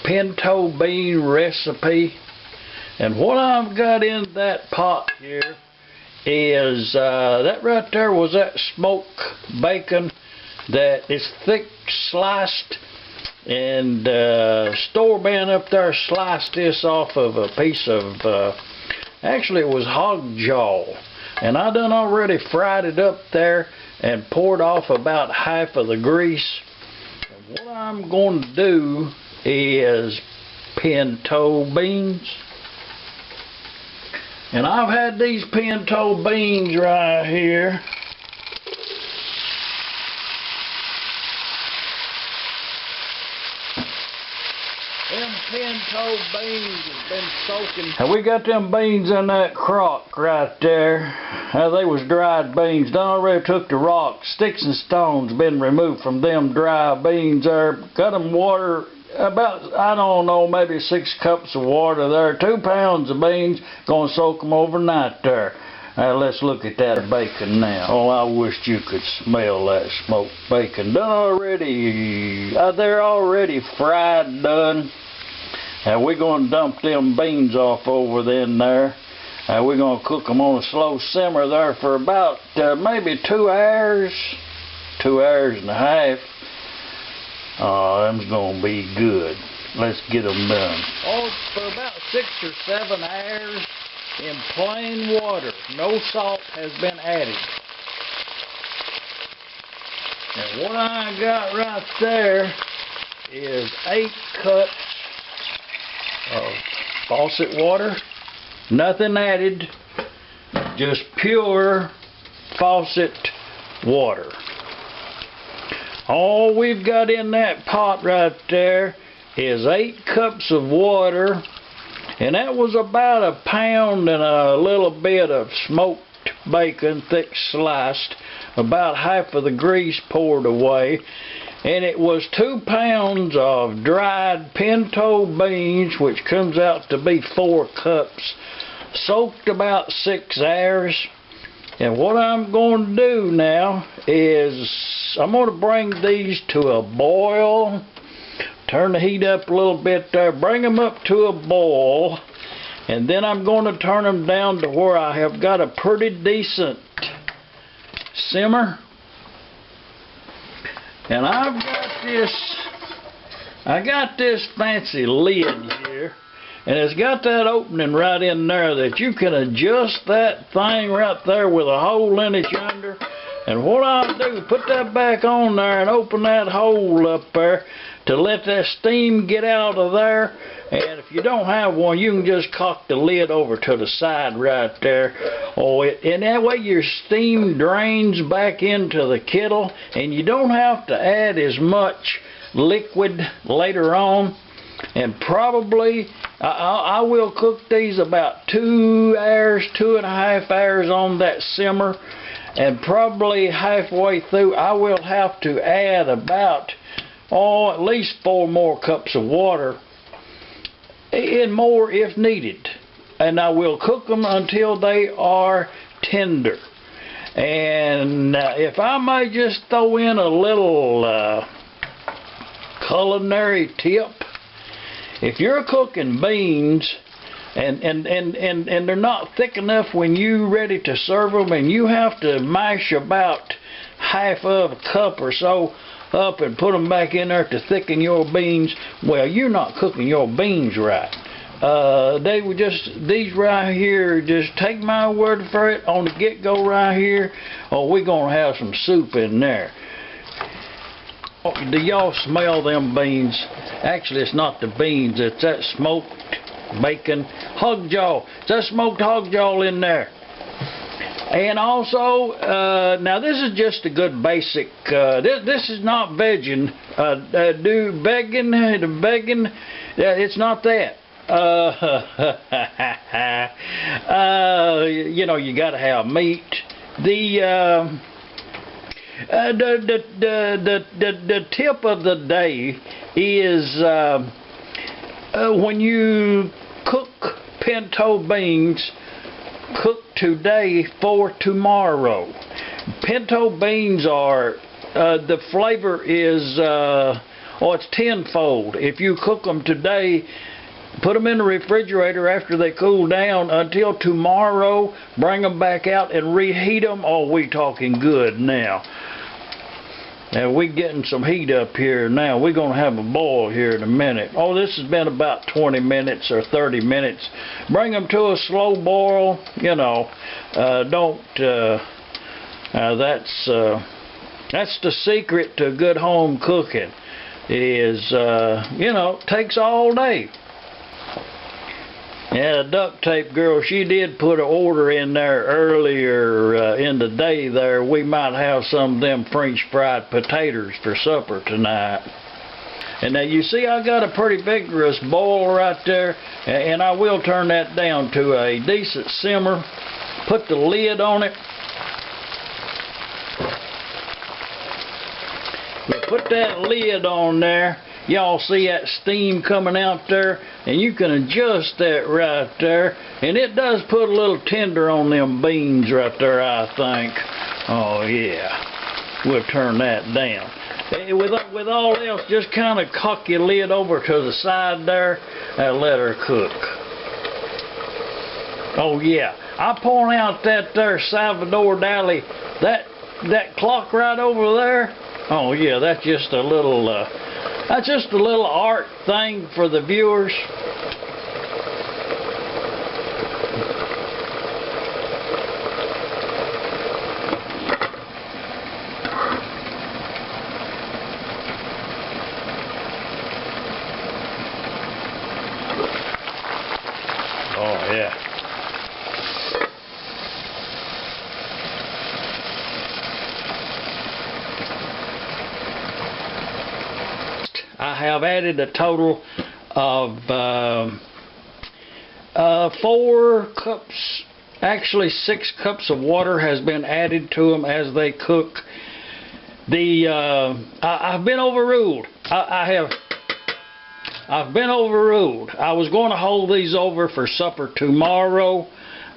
pinto bean recipe. And what I've got in that pot here is that right there was that smoked bacon that is thick sliced, and store man up there sliced this off of a piece of actually it was hog jaw, and I done already fried it up there and poured off about half of the grease. And what I'm going to do is pinto beans. And I've had these pinto beans right here. Them pinto beans has been soaking. And we got them beans in that crock right there. They was dried beans. Done already took the rocks, sticks and stones been removed from them dry beans there. Got them water. About, I don't know, maybe 6 cups of water there. 2 pounds of beans. Gonna soak them overnight there. Let's look at that bacon now. Oh, I wished you could smell that smoked bacon. Done already. They're already fried, done. And we're gonna dump them beans off over then there. We're gonna cook them on a slow simmer there for about maybe 2 hours. 2 hours and a half. Oh, them's gonna be good. Let's get them done. Oh, for about 6 or 7 hours in plain water. No salt has been added. And what I got right there is 8 cups of faucet water. Nothing added. Just pure faucet water. All we've got in that pot right there is 8 cups of water, and that was about 1 pound and a little bit of smoked bacon, thick sliced, about half of the grease poured away, and it was 2 pounds of dried pinto beans, which comes out to be 4 cups, soaked about 6 hours. And what I'm going to do now is I'm going to bring these to a boil. Turn the heat up a little bit there. Bring them up to a boil. And then I'm going to turn them down to where I have got a pretty decent simmer. And I got this fancy lid here. And it's got that opening right in there that you can adjust that thing right there with a hole in it yonder. And what I'll do, put that back on there and open that hole up there to let that steam get out of there. And if you don't have one, you can just cock the lid over to the side right there. And that way your steam drains back into the kettle, and you don't have to add as much liquid later on. And probably I will cook these about 2 hours, 2.5 hours on that simmer, and probably halfway through I will have to add about at least 4 more cups of water, and more if needed. And I will cook them until they are tender. And if I may just throw in a little culinary tip. If you're cooking beans and they're not thick enough when you're ready to serve them, and you have to mash about half of a cup or so up and put them back in there to thicken your beans, well, you're not cooking your beans right. They were just, these right here, just take my word for it, on the get-go right here, we're going to have some soup in there. Do y'all smell them beans? Actually, it's not the beans, it's that smoked bacon. Hog jaw. It's that smoked hog jaw in there. And also, now this is just a good basic, this is not vegan. It's not that. You know, you got to have meat. The tip of the day is when you cook pinto beans, cook today for tomorrow. Pinto beans are, the flavor is or it's tenfold. If you cook them today, put them in the refrigerator after they cool down until tomorrow, bring them back out and reheat them. Oh, we talking good now. Now we getting some heat up here now. We're going to have a boil here in a minute. Oh, this has been about 20 minutes or 30 minutes. Bring them to a slow boil, you know. That's the secret to good home cooking is, you know, takes all day. Yeah, the duct tape girl, she did put an order in there earlier in the day there. We might have some of them French fried potatoes for supper tonight. And now you see I got a pretty vigorous boil right there, and I will turn that down to a decent simmer. Put the lid on it. We put that lid on there. Y'all see that steam coming out there, and you can adjust that right there, and it does put a little tender on them beans right there, I think. Oh yeah, we'll turn that down. With all else, just kind of cock your lid over to the side there and let her cook. Oh yeah, I point out that there Salvador Dali, that clock right over there. Oh yeah, that's just a little art thing for the viewers. Oh yeah. I have added a total of 4 cups, actually 6 cups of water has been added to them as they cook. I've been overruled. I've been overruled. I was going to hold these over for supper tomorrow,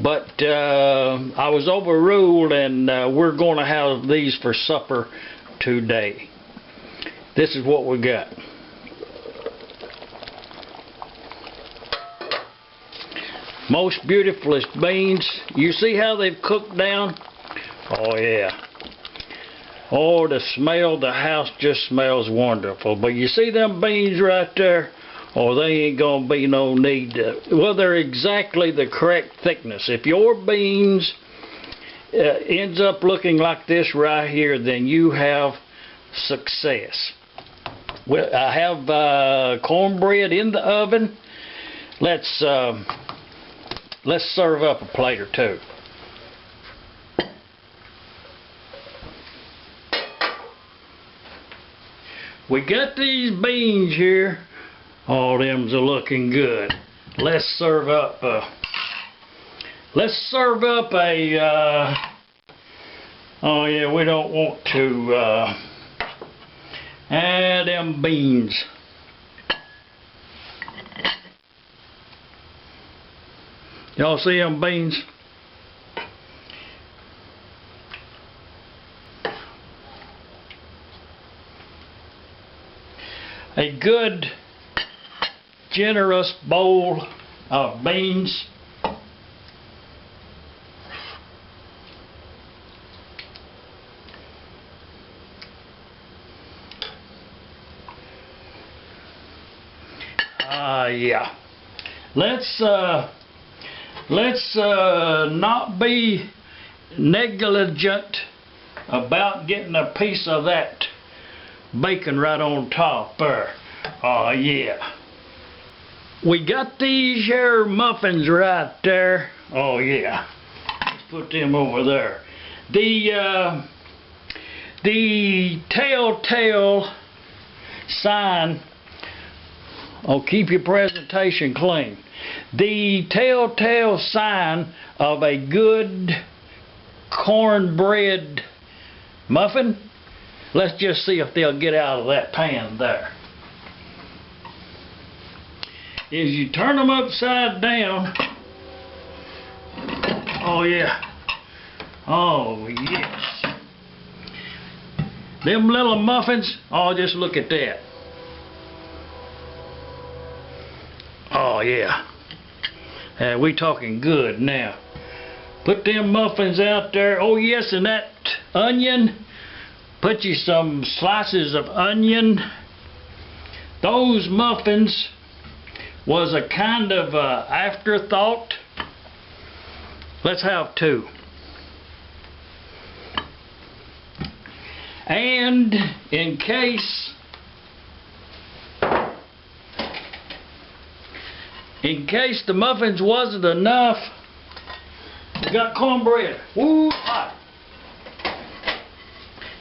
but I was overruled, and we're going to have these for supper today. This is what we got. Most beautifulest beans. You see how they've cooked down? Oh yeah. Oh, the smell, the house just smells wonderful. But you see them beans right there? Oh, they ain't gonna be no need to, well, they're exactly the correct thickness. If your beans ends up looking like this right here, then you have success. Well, I have cornbread in the oven. Let's serve up a plate or two. We got these beans here. Oh, them's a looking good. Let's serve up a oh yeah, we don't want to add them beans. Y'all see them beans? A good, generous bowl of beans. Yeah. Let's not be negligent about getting a piece of that bacon right on top there. Oh yeah. We got these here muffins right there. Oh yeah. Let's put them over there. The telltale sign. Oh, keep your presentation clean. The telltale sign of a good cornbread muffin. Let's just see if they'll get out of that pan there. Is you turn them upside down. Oh yeah. Oh yes. Them little muffins. Oh, just look at that. Oh yeah. And we talking good now. Put them muffins out there. Oh yes, and that onion. Put you some slices of onion. Those muffins was a kind of afterthought. Let's have two. And in case the muffins wasn't enough, we got cornbread. Woo, hot.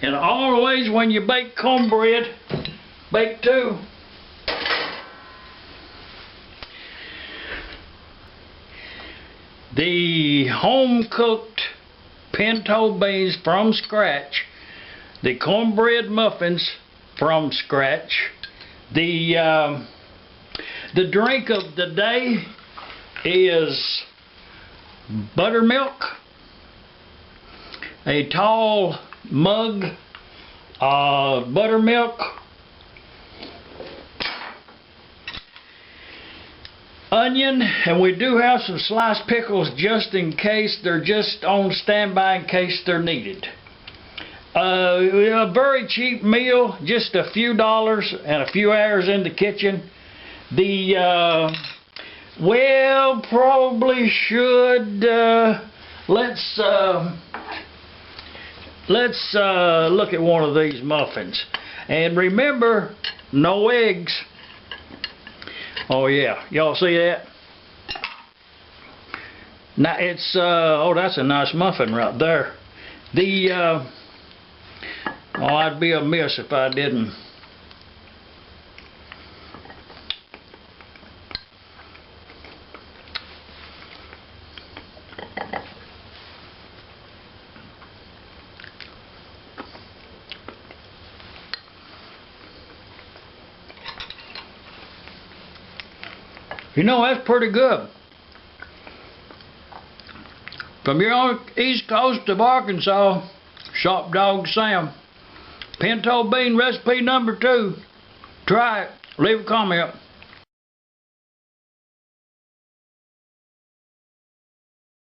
And always when you bake cornbread, bake two. The home-cooked pinto beans from scratch, the cornbread muffins from scratch, the drink of the day is buttermilk, a tall mug of buttermilk, onion, and we do have some sliced pickles just in case. They're just on standby in case they're needed. A very cheap meal, just a few dollars and a few hours in the kitchen. Well, probably should let's look at one of these muffins. And remember, no eggs. Oh yeah, y'all see that? Now it's oh, that's a nice muffin right there. Oh, I'd be amiss if I didn't. You know, that's pretty good. From your own east coast of Arkansas, Shop Dog Sam. Pinto bean recipe number 2. Try it. Leave a comment.